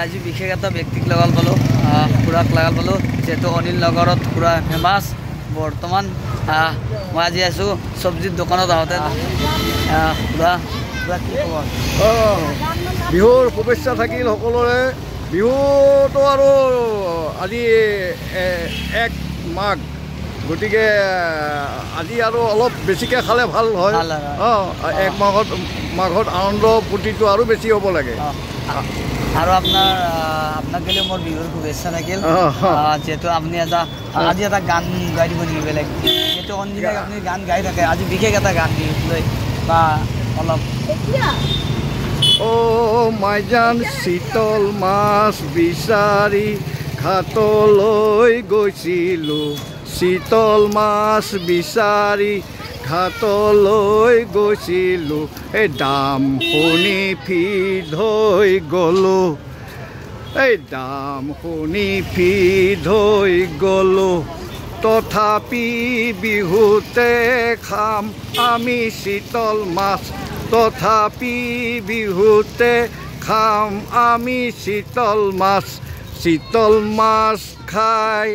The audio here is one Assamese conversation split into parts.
আজি বিশেষ এটা ব্যক্তিক লগাল পালোঁ খুৰাক লগাল পালোঁ যিহেতু অনিল নগৰত খুৰা ফেমাছ বৰ্তমান মই আজি আছোঁ চব্জিৰ দোকানত আহোঁতে খুৰা কি খবৰ বিহুৰ শুভেচ্ছা থাকিল সকলোৰে বিহুটো আৰু আজি 1 মাঘ গতিকে আজি আৰু অলপ বেছিকৈ খালে ভাল হয় 1 মাঘত আনন্দ ফূৰ্তিটো আৰু বেছি হ'ব লাগে আৰু আপোনাক গেলে মোৰ বিহুৰ শুভেচ্ছা থাকিল যেহেতু আপুনি আজি এটা গান গাই দিব নেকি বেলেগ যিহেতু অন্যদিনাই আপুনি গান গাই থাকে আজি বিশেষ এটা গান বিহুক লৈ বা অলপ মাইজান শীতল মাছ বিচাৰি ঘাটলৈ গৈছিলোঁ শীতল মাছ বিচাৰি ঘাটলৈ গৈছিলোঁ এই দাম শুনি ফিদ হৈ গ'লোঁ দাম শুনি ফিদ হৈ গ'লোঁ তথাপি বিহুতে খাম আমি শীতল মাছ তথাপি বিহুতে খাম আমি শীতল মাছ খাই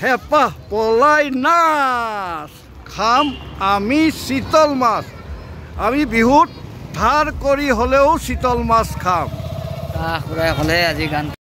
হেঁপাহ পলাই নাচ খাম আমি শীতল মাছ আমি বিহুত ধাৰ কৰি হ'লেও শীতল মাছ খাম খুৰাই হ'লে আজি গান